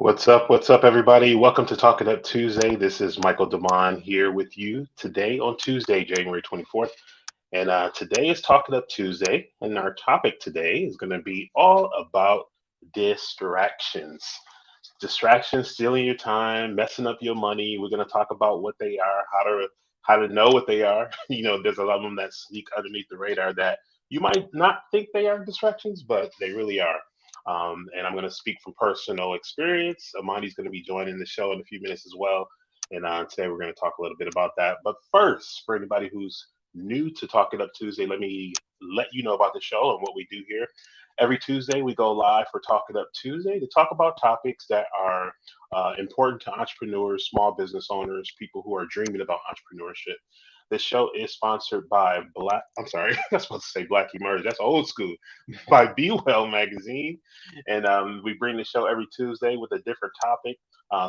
What's up? What's up, everybody? Welcome to Talking Up Tuesday. This is Michael Damond here with you today on Tuesday, January 24th. And today is Talking Up Tuesday. And our topic today is going to be all about distractions. Distractions stealing your time, messing up your money. We're going to talk about what they are, how to know what they are. There's a lot of them that sneak underneath the radar that you might not think they are distractions, but they really are. And I'm going to speak from personal experience. Imani's going to be joining the show in a few minutes as well. And today we're going to talk a little bit about that. But first, for anybody who's new to Talking Up Tuesday, let me let you know about the show and what we do here. Every Tuesday, we go live for Talking Up Tuesday to talk about topics that are important to entrepreneurs, small business owners, people who are dreaming about entrepreneurship. This show is sponsored by I'm sorry, I was supposed to say Black Emerge. That's old school. By Be Well Magazine. And we bring the show every Tuesday with a different topic,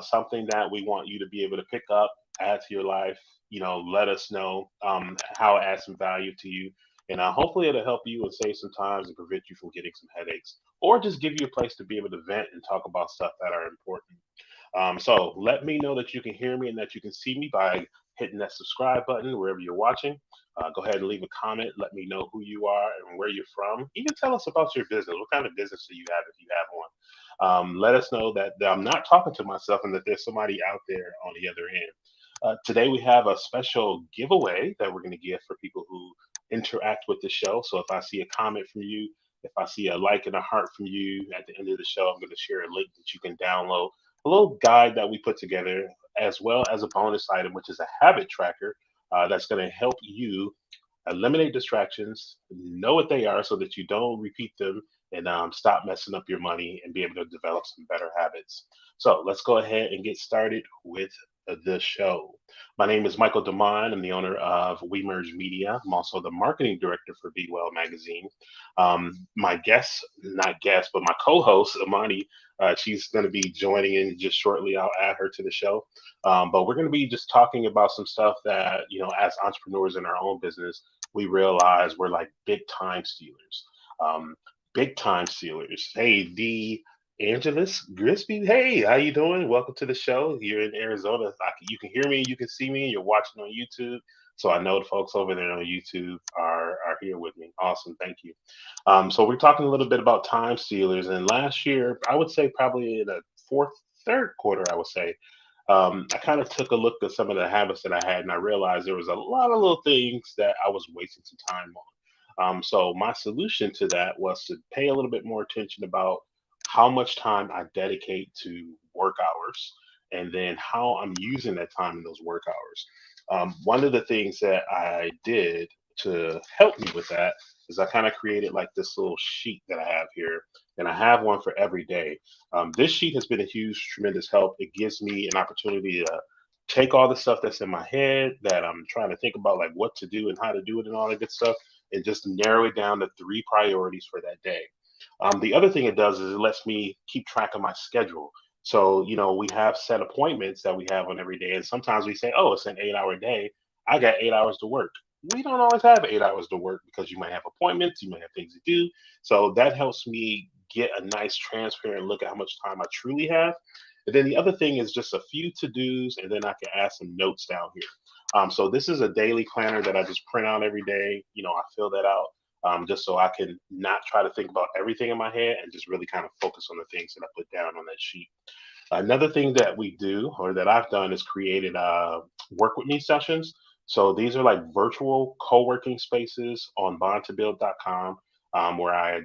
something that we want you to be able to pick up, add to your life. Let us know how it adds some value to you. And hopefully it'll help you and save some time and prevent you from getting some headaches, or just give you a place to be able to vent and talk about stuff that are important. So let me know that you can hear me and that you can see me by hitting that subscribe button wherever you're watching. Go ahead and leave a comment. Let me know who you are and where you're from. Even tell us about your business. What kind of business do you have if you have one? Let us know that I'm not talking to myself and that there's somebody out there on the other end. Today we have a special giveaway that we're going to give for people who interact with the show. So if I see a comment from you, if I see a like and a heart from you at the end of the show, I'm going to share a link that you can download, a little guide that we put together, as well as a bonus item, which is a habit tracker that's going to help you eliminate distractions, know what they are so that you don't repeat them, and stop messing up your money and be able to develop some better habits. So let's go ahead and get started with the show. My name is Michael Demond. I'm the owner of We Merge Media. I'm also the marketing director for Be Well Magazine. My guest, not guest, but my co-host, Imani, she's going to be joining in just shortly. I'll add her to the show. But we're going to be just talking about some stuff that, as entrepreneurs in our own business, we realize we're like big time stealers. Um, Big time stealers. Hey, the Angelus Grisby. Hey, how you doing? Welcome to the show. You're in Arizona. You can hear me, you can see me. You're watching on YouTube, so I know the folks over there on YouTube are here with me. Awesome, thank you. So we're talking a little bit about time stealers, and last year, I would say probably in the third quarter, I would say. I kind of took a look at some of the habits that I had, and I realized there was a lot of little things that I was wasting some time on. So my solution to that was to pay a little bit more attention about how much time I dedicate to work hours and then how I'm using that time in those work hours. One of the things that I did to help me with that is I kind of created like this little sheet that I have here, and I have one for every day. This sheet has been a huge, tremendous help. It gives me an opportunity to take all the stuff that's in my head that I'm trying to think about, like what to do and how to do it and all that good stuff, and just narrow it down to three priorities for that day. The other thing it does is it lets me keep track of my schedule. So, we have set appointments that we have on every day. And sometimes we say, oh, it's an 8 hour day. I got 8 hours to work. We don't always have 8 hours to work because you might have appointments, you might have things to do. So that helps me get a nice, transparent look at how much time I truly have. And then the other thing is just a few to dos, and then I can add some notes down here. So this is a daily planner that I just print out every day. I fill that out just so I can not try to think about everything in my head and just really kind of focus on the things that I put down on that sheet. Another thing that we do, or that I've done, is created work with me sessions. So these are like virtual co-working spaces on bondtobuild.com, where I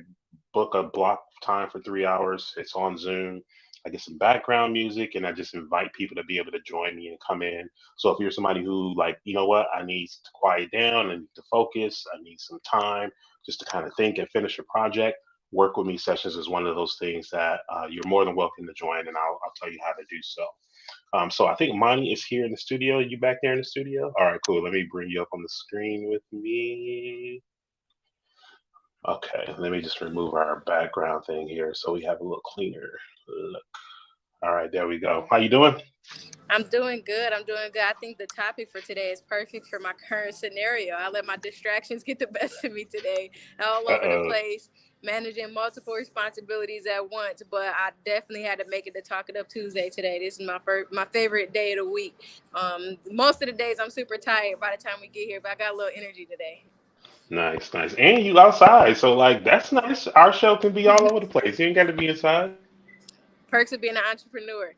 book a block time for 3 hours. It's on Zoom. I get some background music and I just invite people to be able to join me and come in. So if you're somebody who like, you know what, I need to quiet down, I need to focus, I need some time just to kind of think and finish a project, work with me sessions is one of those things that you're more than welcome to join, and I'll tell you how to do so. So I think Monty is here in the studio. You back there in the studio? All right, cool. Let me bring you up on the screen with me. Okay, let me just remove our background thing here so we have a little cleaner look. All right, there we go. How you doing? I'm doing good. I'm doing good. I think the topic for today is perfect for my current scenario. I let my distractions get the best of me today, all over the Uh-oh. place. managing multiple responsibilities at once. But I definitely had to make it to Talk It Up Tuesday today. This is my favorite day of the week. Most of the days I'm super tired by the time we get here, but I got a little energy today. Nice, nice. And you outside, so like that's nice. Our show can be all over the place. You ain't got to be inside. Perks of being an entrepreneur.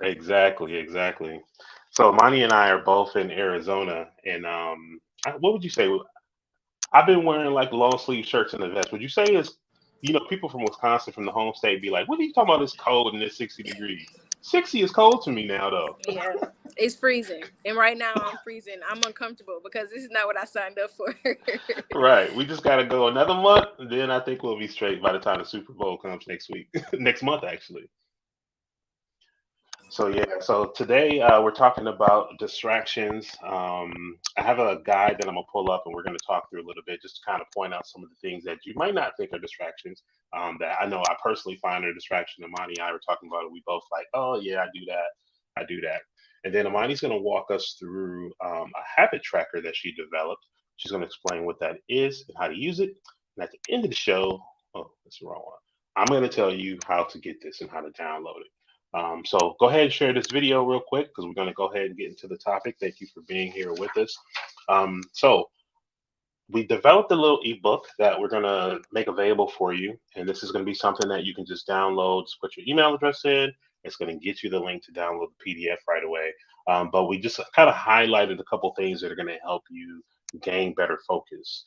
Exactly, exactly. So Monty and I are both in Arizona, and what would you say? I've been wearing like long sleeve shirts and a vest. Would you say it's, people from Wisconsin, from the home state, be like, "What are you talking about? It's cold and it's 60 degrees." 60 is cold to me now, though. Yeah, it's freezing, and right now I'm freezing. I'm uncomfortable because this is not what I signed up for. Right. We just got to go another month, and then I think we'll be straight by the time the Super Bowl comes next week, next month actually. So yeah, so today we're talking about distractions. I have a guide that I'm gonna pull up, and we're gonna talk through a little bit, just to kind of point out some of the things that you might not think are distractions. That I know I personally find are a distraction. Amani and I were talking about it. We both like, oh yeah, I do that, I do that. And then Amani's gonna walk us through a habit tracker that she developed. She's gonna explain what that is and how to use it. And at the end of the show, oh, that's the wrong one. I'm gonna tell you how to get this and how to download it. So go ahead and share this video real quick because we're going to go ahead and get into the topic. Thank you for being here with us. So we developed a little ebook that we're going to make available for you. And this is going to be something that you can just download, just put your email address in. It's going to get you the link to download the PDF right away. But we just kind of highlighted a couple things that are going to help you gain better focus.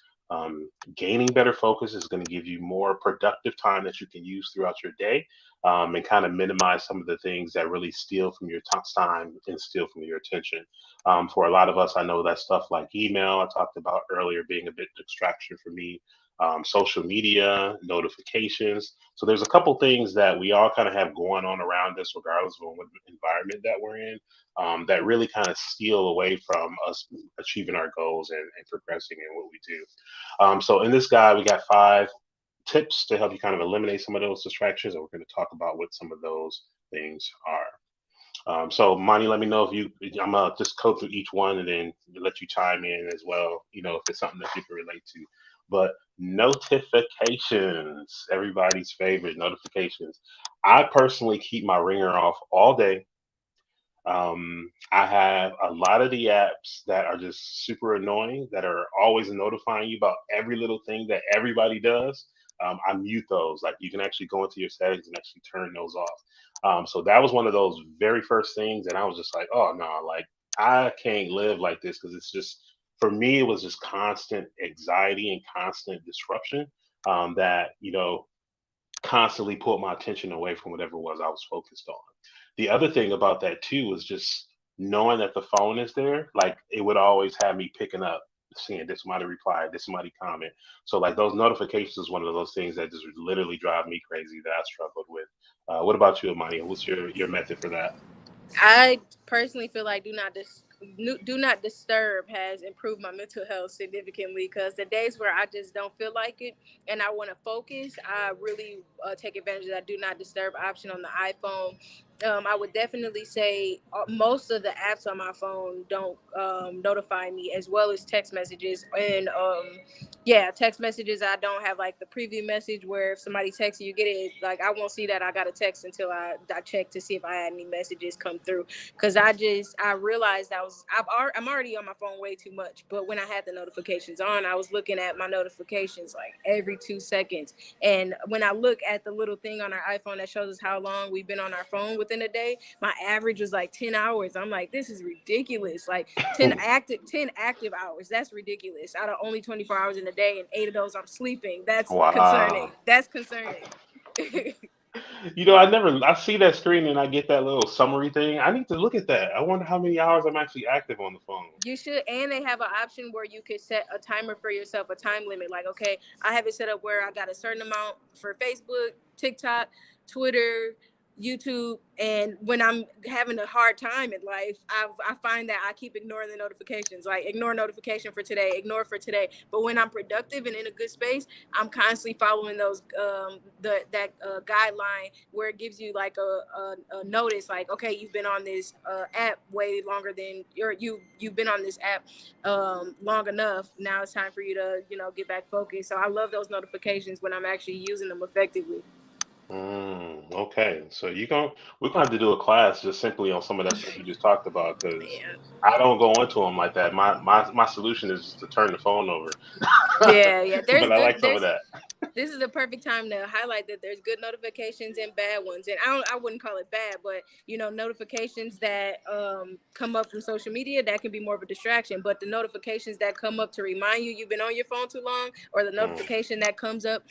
Gaining better focus is going to give you more productive time that you can use throughout your day, and kind of minimize some of the things that really steal from your time and steal from your attention. For a lot of us, I know that stuff like email, I talked about earlier, being a bit distraction for me, social media, notifications. So there's a couple things that we all kind of have going on around us, regardless of what environment that we're in, that really kind of steal away from us achieving our goals and progressing in what we do. So in this guide, we got 5 tips to help you kind of eliminate some of those distractions, and we're going to talk about what some of those things are. So, Monty, let me know if you. I'm gonna just go through each one and then let you chime in as well. If it's something that you can relate to. But notifications, everybody's favorite notifications. I personally keep my ringer off all day. I have a lot of the apps that are just super annoying that are always notifying you about every little thing that everybody does. I mute those. Like you can actually go into your settings and actually turn those off. So that was one of those very first things, and I was just like, oh no, like I can't live like this because it's just for me it was just constant anxiety and constant disruption that constantly pulled my attention away from whatever it was I was focused on. The other thing about that too was just knowing that the phone is there, like it would always have me picking up, seeing this somebody replied, this somebody comment. So like those notifications is one of those things that just literally drive me crazy that I struggled with. What about you, Imani? What's your method for that? I personally feel like do not disturb has improved my mental health significantly because the days where I just don't feel like it and I want to focus, I really take advantage of that do not disturb option on the iPhone. I would definitely say most of the apps on my phone don't notify me, as well as text messages. And yeah, text messages, I don't have like the preview message where if somebody texts you, get it. Like I won't see that I got a text until I check to see if I had any messages come through. Because I realized I'm already on my phone way too much. But when I had the notifications on, I was looking at my notifications like every 2 seconds. And when I look at the little thing on our iPhone that shows us how long we've been on our phone within a day, my average was like 10 hours. I'm like, this is ridiculous. Like 10 active hours. That's ridiculous. Out of only 24 hours in a day and 8 of those I'm sleeping. That's concerning. Wow. That's concerning. I see that screen and I get that little summary thing. I need to look at that. I wonder how many hours I'm actually active on the phone. You should, and they have an option where you could set a timer for yourself, a time limit. Like, okay, I have it set up where I got a certain amount for Facebook, TikTok, Twitter, YouTube, and when I'm having a hard time in life, I find that I keep ignoring the notifications, like ignore notification for today, ignore for today. But when I'm productive and in a good space, I'm constantly following those that guideline where it gives you like a notice, like, okay, you've been on this app way longer than you've been on this app long enough. Now it's time for you to get back focused. So I love those notifications when I'm actually using them effectively. Okay, so we're gonna have to do a class just simply on some of that stuff you just talked about because Yeah. I don't go into them like that. My solution is just to turn the phone over. Yeah. There's But I good. like some of There's that. This is the perfect time to highlight that there's good notifications and bad ones. And I wouldn't call it bad, but notifications that come up from social media, that can be more of a distraction. But the notifications that come up to remind you you've been on your phone too long, or the Mm, notification that comes up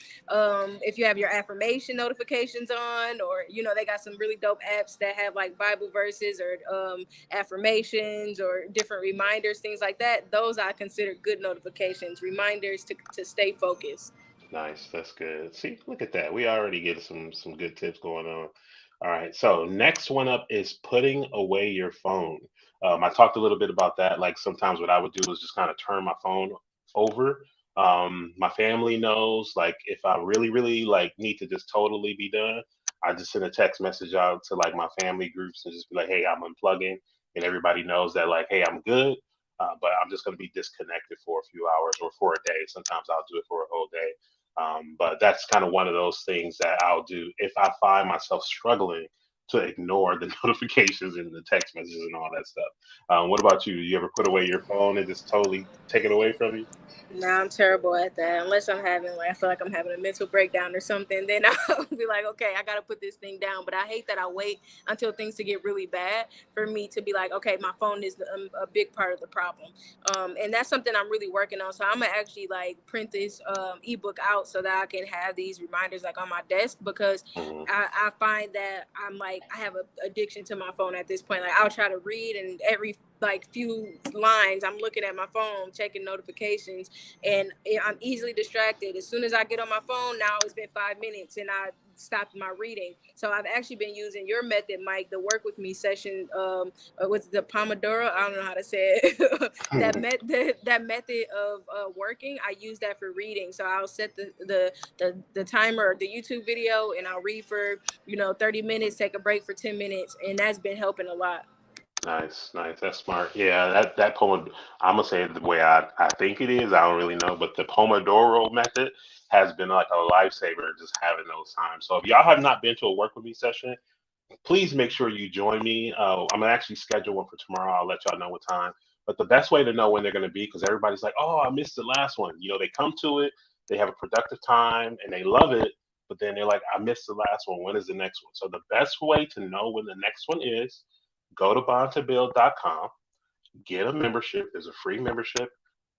if you have your affirmation notifications on, or they got some really dope apps that have like Bible verses or affirmations or different reminders, things like that. Those I consider good notifications, reminders to stay focused. nice, that's good. See, look at that. We already get some good tips going on. All right, so next one up is putting away your phone. I talked a little bit about that. Like sometimes what I would do is just kind of turn my phone over. My family knows, like if I really, really like need to just totally be done, I just send a text message out to like my family groups and just be like, "Hey, I'm unplugging," and everybody knows that like, "Hey, I'm good." But I'm just going to be disconnected for a few hours or for a day. Sometimes I'll do it for a whole day. But that's kind of one of those things that I'll do if I find myself struggling to ignore the notifications and the text messages and all that stuff. What about you? You ever put away your phone and just totally take it away from you? Nah, I'm terrible at that. Unless I'm having like I feel like I'm having a mental breakdown or something, then I'll be like, okay, I gotta put this thing down. But I hate that I wait until things to get really bad for me to be like, okay, my phone is a big part of the problem. And that's something I'm really working on. So I'm gonna actually like print this ebook out so that I can have these reminders like on my desk because Hmm. I find that I have a addiction to my phone at this point. Like I'll try to read and every like few lines I'm looking at my phone checking notifications and I'm easily distracted. As soon as I get on my phone, now it's been 5 minutes and I stopped my reading. So I've actually been using your method, Mike, the work with me session with the Pomodoro. I don't know how to say it. That method of working, I use that for reading. So I'll set the timer, the YouTube video, and I'll read for 30 minutes, take a break for 10 minutes, and that's been helping a lot. Nice, nice. That's smart. Yeah, that poem. I'm gonna say it the way I think it is. I don't really know, but the Pomodoro method has been like a lifesaver. Just having those times. So if y'all have not been to a work with me session, please make sure you join me. I'm gonna actually schedule one for tomorrow. I'll let y'all know what time. But the best way to know when they're gonna be, because everybody's like, "Oh, I missed the last one." They come to it, they have a productive time, and they love it. But then they're like, "I missed the last one. When is the next one?" So the best way to know when the next one is, go to bondtobuild.com, get a membership. There's a free membership.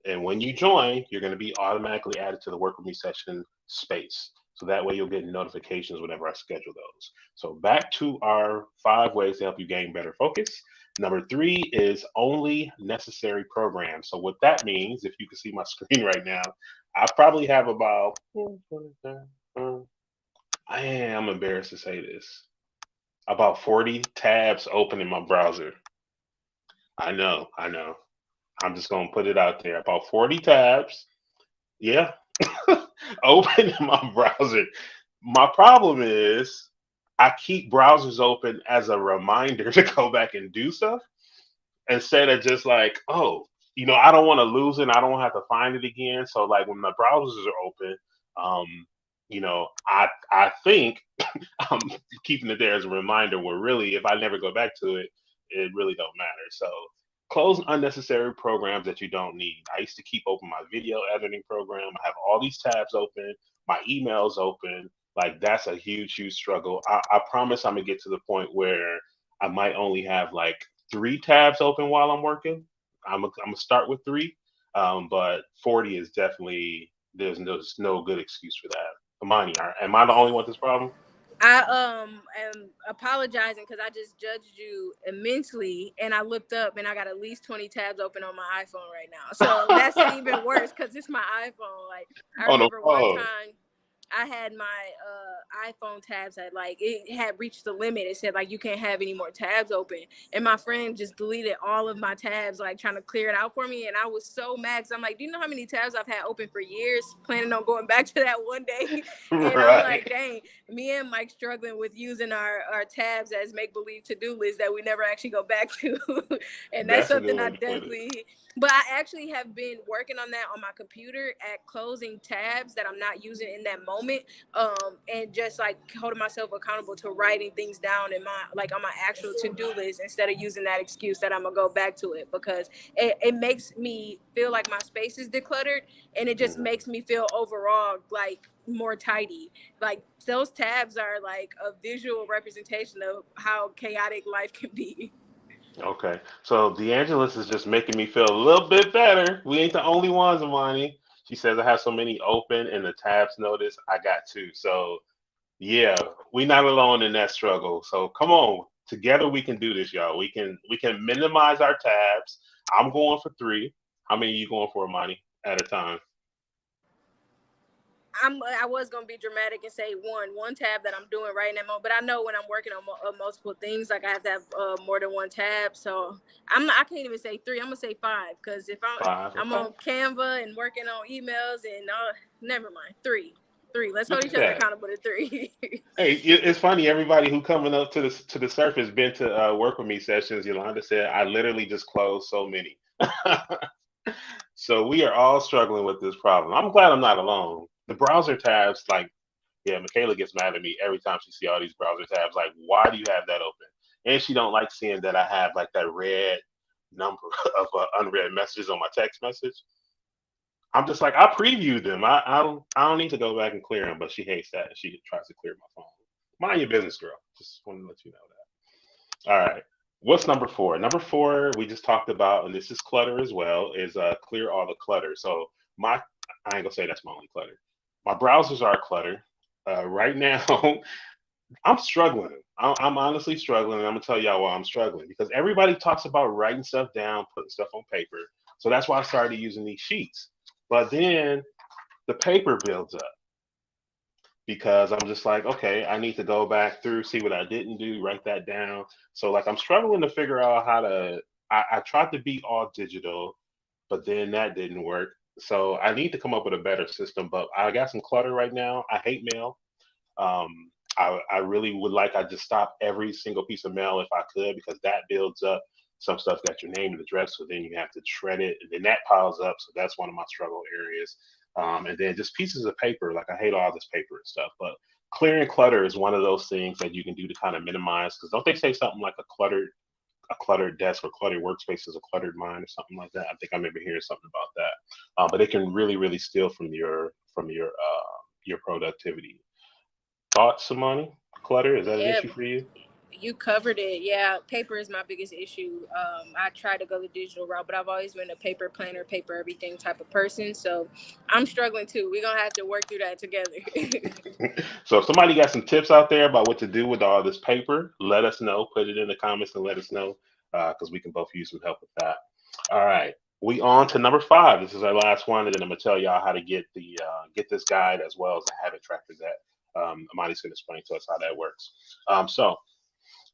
And when you join, you're going to be automatically added to the Work With Me session space. So that way you'll get notifications whenever I schedule those. So back to our 5 ways to help you gain better focus. Number 3 is only necessary programs. So what that means, if you can see my screen right now, I probably have about, I am embarrassed to say this, about 40 tabs open in my browser. I know, I know. I'm just gonna put it out there. About 40 tabs. Yeah. Open in my browser. My problem is I keep browsers open as a reminder to go back and do stuff instead of just like, oh, I don't want to lose it. I don't have to find it again. So like when my browsers are open, I think I'm keeping it there as a reminder where really if I never go back to it, it really don't matter. So close unnecessary programs that you don't need. I used to keep open my video editing program. I have all these tabs open, my emails open. Like that's a huge, huge struggle. I promise I'm gonna get to the point where I might only have like 3 tabs open while I'm working. I'm gonna start with 3, but 40 is definitely there's no good excuse for that. Imani, am I the only one with this problem? I am apologizing because I just judged you immensely, and I looked up and I got at least 20 tabs open on my iPhone right now. So that's even worse because it's my iPhone. Like I On the remember one phone. time. I had my iPhone tabs at like it had reached the limit. It said like you can't have any more tabs open, and my friend just deleted all of my tabs, like trying to clear it out for me. And I was so mad because I'm like, do you know how many tabs I've had open for years, planning on going back to that one day? And I'm like, Right. dang, me and Mike struggling with using our tabs as make believe to do lists that we never actually go back to, and that's That's a good something I way to put it. definitely. But I actually have been working on that on my computer at closing tabs that I'm not using in that moment, and just like holding myself accountable to writing things down in my like on my actual to-do list instead of using that excuse that I'm gonna go back to it, because it makes me feel like my space is decluttered, and it just Mhm. makes me feel overall like more tidy. Like those tabs are like a visual representation of how chaotic life can be. Okay. So DeAngelis is just making me feel a little bit better. We ain't the only ones, Imani. She says I have so many open and the tabs notice. I got two. So yeah, we not alone in that struggle. So come on. Together we can do this, y'all. We can minimize our tabs. I'm going for three. How many are you going for, Imani, at a time? I was gonna be dramatic and say one tab that I'm doing right now, but I know when I'm working on multiple things, like I have to have more than one tab. So I can't even say three. I'm gonna say five, because if Five. I'm Okay. on Canva and working on emails and never mind, three. Let's hold Look each at other that. accountable to three. Hey, it's funny. Everybody who coming up to the surface been to work with me sessions. Yolanda said I literally just closed so many. So we are all struggling with this problem. I'm glad I'm not alone. The browser tabs, like, yeah, Michaela gets mad at me every time she see all these browser tabs. Like, why do you have that open? And she don't like seeing that I have like that red number of unread messages on my text message. I'm just like, I previewed them. I don't need to go back and clear them, but she hates that. She tries to clear my phone. Mind your business, girl. Just want to let you know that. All right. What's number four? Number four, we just talked about, and this is clutter as well, is clear all the clutter. So my, I ain't gonna say that's my only clutter. My browsers are clutter. Right now, I'm struggling. I'm honestly struggling, and I'm gonna tell y'all why I'm struggling, because everybody talks about writing stuff down, putting stuff on paper. So that's why I started using these sheets. But then the paper builds up because I'm just like, okay, I need to go back through, see what I didn't do, write that down. So like I'm struggling to figure out how to. I tried to be all digital, but then that didn't work. So I need to come up with a better system. But I got some clutter right now. I hate mail. I really would like I just stop every single piece of mail if I could, because that builds up. Some stuff got your name and address, so then you have to shred it, and then that piles up. So that's one of my struggle areas. And then just pieces of paper. Like I hate all this paper and stuff, but clearing clutter is one of those things that you can do to kind of minimize. Because don't they say something like a cluttered desk or cluttered workspace is a cluttered mind or something like that? I think I remember hearing something about that. But it can really steal from your productivity. Thoughts, Samani? Clutter, is that an Yeah, issue for you? you covered it. Yeah, paper is my biggest issue. I try to go the digital route, but I've always been a paper planner, paper everything type of person. So I'm struggling too. We're gonna have to work through that together. So if somebody got some tips out there about what to do with all this paper, let us know. Put it in the comments and let us know, because we can both use some help with that. All right, we on to number five. This is our last one, and then I'm gonna tell y'all how to get this guide as well as the habit tracker that Amani's gonna explain to us how that works. So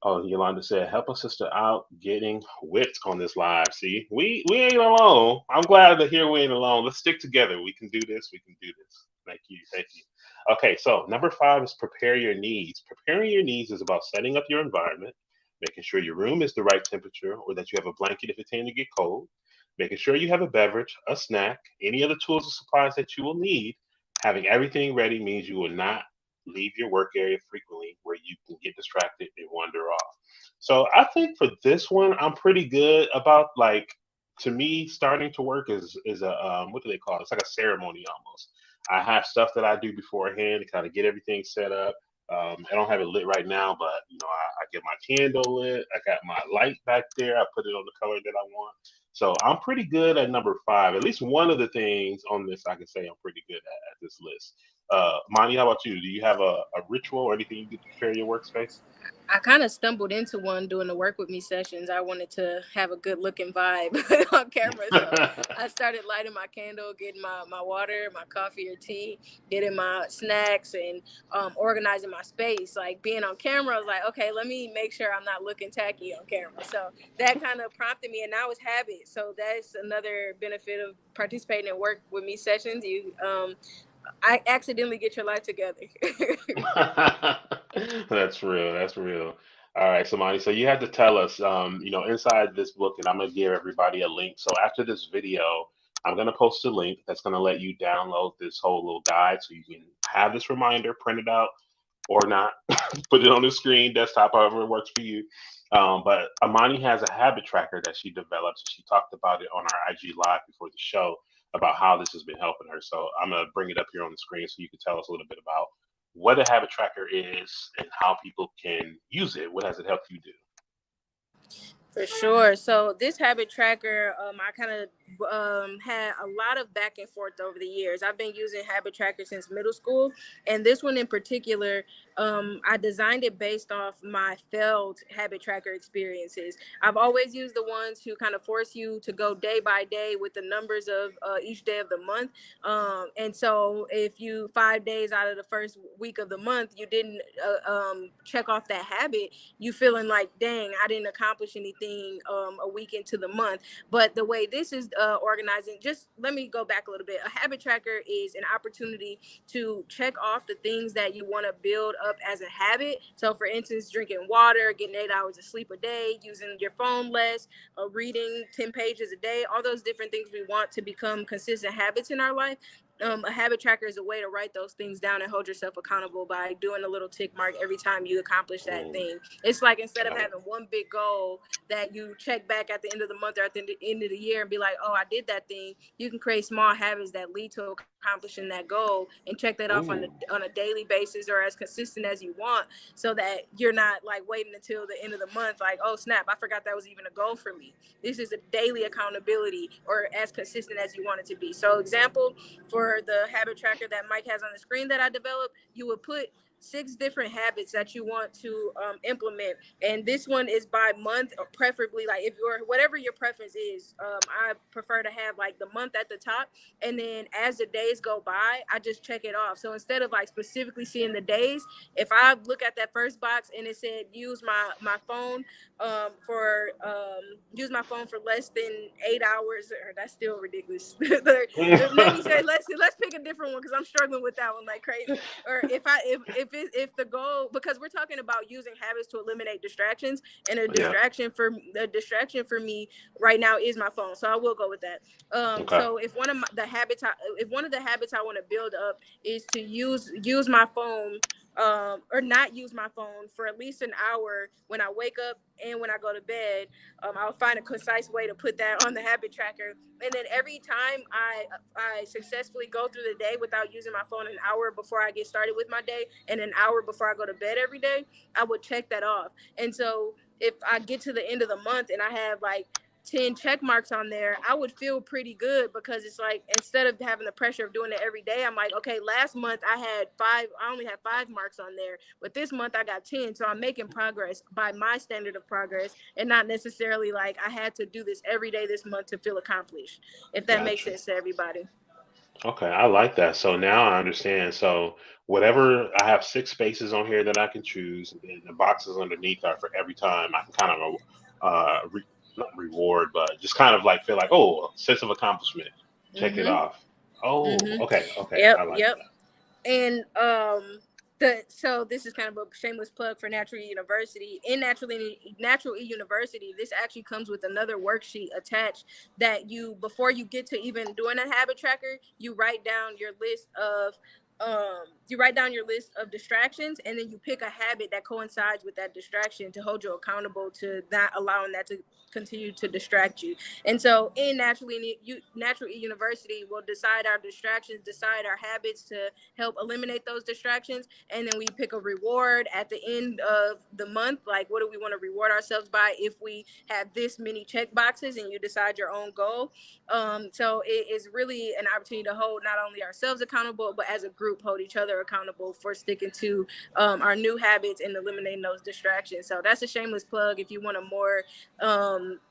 Oh, Yolanda said, help a sister out getting whipped on this live. See, we ain't alone. I'm glad to hear we ain't alone. Let's stick together. We can do this. We can do this. Thank you. Thank you. Okay, so number five is prepare your needs. Preparing your needs is about setting up your environment, making sure your room is the right temperature or that you have a blanket if it's tends to get cold, making sure you have a beverage, a snack, any other tools or supplies that you will need. Having everything ready means you will not leave your work area frequently where you can get distracted and wander off. So I think for this one, I'm pretty good about, like, to me, starting to work is a what do they call it? It's like a ceremony almost. I have stuff that I do beforehand to kind of get everything set up. I don't have it lit right now, but I get my candle lit. I got my light back there. I put it on the color that I want. So I'm pretty good at number five. At least one of the things on this I can say I'm pretty good at this list. Monty, how about you? Do you have a ritual or anything you do to prepare your workspace? I kind of stumbled into one doing the work with me sessions. I wanted to have a good looking vibe on camera. So I started lighting my candle, getting my water, my coffee or tea, getting my snacks, and organizing my space. Like being on camera, I was like, okay, let me make sure I'm not looking tacky on camera. So that kind of prompted me, and now it's habit. So that's another benefit of participating in work with me sessions. I accidentally get your life together. That's real. That's real. All right, Samani. So you had to tell us, inside this book, and I'm gonna give everybody a link. So after this video, I'm gonna post a link that's gonna let you download this whole little guide, so you can have this reminder printed out or not, put it on the screen, desktop, however it works for you. But Amani has a habit tracker that she developed. She talked about it on our IG live before the show about how this has been helping her. So I'm gonna bring it up here on the screen so you can tell us a little bit about what a habit tracker is and how people can use it. What has it helped you do? For sure. So this habit tracker, I kind of had a lot of back and forth over the years. I've been using habit tracker since middle school, and this one in particular, I designed it based off my failed habit tracker experiences. I've always used the ones who kind of force you to go day by day with the numbers of each day of the month. And so if you 5 days out of the first week of the month, you didn't check off that habit, you feeling like, dang, I didn't accomplish anything a week into the month. But the way this is organizing, just let me go back a little bit. A habit tracker is an opportunity to check off the things that you want to build up as a habit. So for instance, drinking water, getting 8 hours of sleep a day, using your phone less, reading 10 pages a day, all those different things we want to become consistent habits in our life. A habit tracker is a way to write those things down and hold yourself accountable by doing a little tick mark every time you accomplish that Mm, thing. It's like instead of got it. having one big goal that you check back at the end of the month or at the end of the year and be like, oh, I did that thing, you can create small habits that lead to accomplishing that goal and check that off Ooh. on a daily basis or as consistent as you want, so that you're not like waiting until the end of the month like, oh snap, I forgot that was even a goal for me. This is a daily accountability or as consistent as you want it to be. So example, for the habit tracker that Mike has on the screen that I developed, you would put 6 different habits that you want to implement, and this one is by month, or preferably like if you're whatever your preference is. I prefer to have like the month at the top, and then as the days go by, I just check it off. So instead of like specifically seeing the days, if I look at that first box and it said use my phone for use my phone for less than 8 hours, or that's still ridiculous. Maybe say let's pick a different one because I'm struggling with that one like crazy. Or if the goal, because we're talking about using habits to eliminate distractions, and Yeah. a distraction for me right now is my phone, so I will go with that. Okay. So if one of the habits I want to build up is to use my phone, or not use my phone for at least an hour when I wake up and when I go to bed. I'll find a concise way to put that on the habit tracker, and then every time I successfully go through the day without using my phone an hour before I get started with my day and an hour before I go to bed every day, I would check that off. And so if I get to the end of the month and I have like 10 check marks on there, I would feel pretty good, because it's like instead of having the pressure of doing it every day, I'm like, okay, last month I only had 5 marks on there, but this month I got 10. So I'm making progress by my standard of progress, and not necessarily like I had to do this every day this month to feel accomplished, if that makes Gotcha. sense to everybody. Okay, I like that. So now I understand. So whatever I have six spaces on here that I can choose, and then the boxes underneath are for every time I can kind of not reward, but just kind of like feel like, oh, sense of accomplishment. Check it Mm-hmm. off. Oh, Mm-hmm. okay, okay, I Yep. like Yep. And so this is kind of a shameless plug for Natural E University. In Natural E University, this actually comes with another worksheet attached that you, before you get to even doing a habit tracker, you write down your list of you write down your list of distractions, and then you pick a habit that coincides with that distraction to hold you accountable to not allowing that to continue to distract you. And so in Natural E University, we'll decide our distractions, decide our habits to help eliminate those distractions, and then we pick a reward at the end of the month. Like, what do we want to reward ourselves by if we have this many check boxes, and you decide your own goal. So it is really an opportunity to hold not only ourselves accountable, but as a group, hold each other accountable for sticking to our new habits and eliminating those distractions. So that's a shameless plug. If you want a more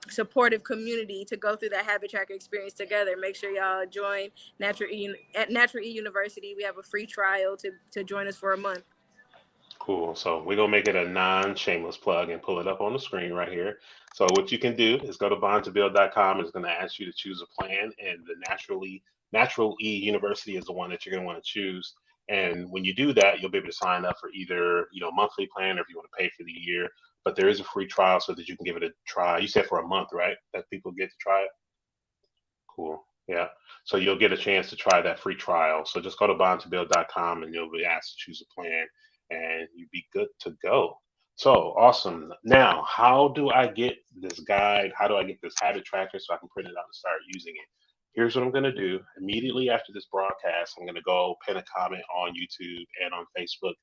supportive community to go through that habit tracker experience together, make sure y'all join at Natural E University. We have a free trial to join us for a month. Cool. So we're gonna make it a non-shameless plug and pull it up on the screen right here. So what you can do is go to bondtobuild.com. It's gonna ask you to choose a plan, and the Natural E University is the one that you're gonna want to choose. And when you do that, you'll be able to sign up for either monthly plan or if you want to pay for the year. But there is a free trial so that you can give it a try. You said for a month, right? That people get to try it. Cool. Yeah. So you'll get a chance to try that free trial. So just go to bondtobuild.com and you'll be asked to choose a plan and you'll be good to go. So awesome. Now, how do I get this guide? How do I get this habit tracker so I can print it out and start using it? Here's what I'm going to do. Immediately after this broadcast, I'm going to go pin a comment on YouTube and on Facebook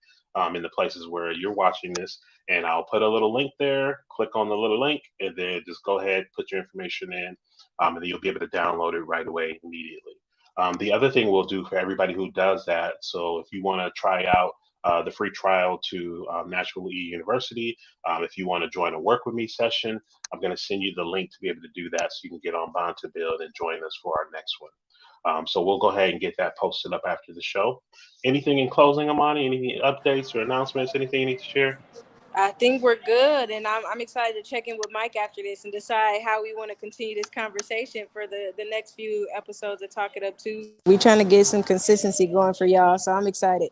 in the places where you're watching this. And I'll put a little link there. Click on the little link and then just go ahead, put your information in, and then you'll be able to download it right away immediately. The other thing we'll do for everybody who does that, so if you want to try out the free trial to Natural E University, if you want to join a work with me session, I'm going to send you the link to be able to do that so you can get on Bond to Build and join us for our next one. So we'll go ahead and get that posted up after the show. Anything in closing, Imani? Any updates or announcements? Anything you need to share? I think we're good, and I'm excited to check in with Mike after this and decide how we want to continue this conversation for the next few episodes of Talk It Up Tuesday. We're trying to get some consistency going for y'all, so I'm excited.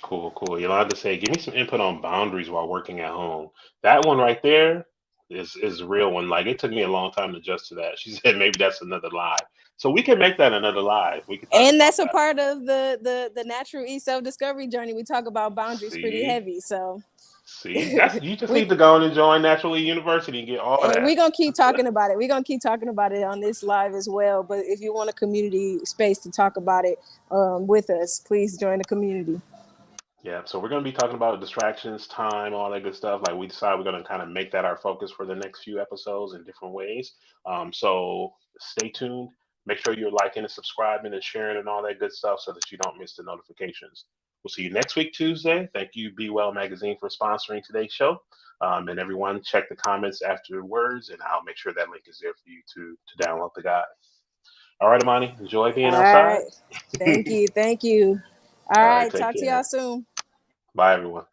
Cool, cool. Yolanda said, give me some input on boundaries while working at home. That one right there is a real one. Like it took me a long time to adjust to that. She said maybe that's another live. So we can make that another live. We can talk And about that's a that. part of the Natural E self-discovery journey. We talk about boundaries pretty See, heavy. So see, that's you just we need to go and join Natural E University and get all of and that. we're gonna keep talking about it. We're gonna keep talking about it on this live as well. But if you want a community space to talk about it with us, please join the community. Yeah, so we're going to be talking about distractions, time, all that good stuff. Like we decided we're going to kind of make that our focus for the next few episodes in different ways. So stay tuned. Make sure you're liking and subscribing and sharing and all that good stuff so that you don't miss the notifications. We'll see you next week, Tuesday. Thank you, Be Well Magazine, for sponsoring today's show. And everyone, check the comments afterwards, and I'll make sure that link is there for you to download the guide. All right, Imani, enjoy being All outside. right. Thank you. Thank you. All All right, right. take Talk to y'all care. soon. Bye, everyone.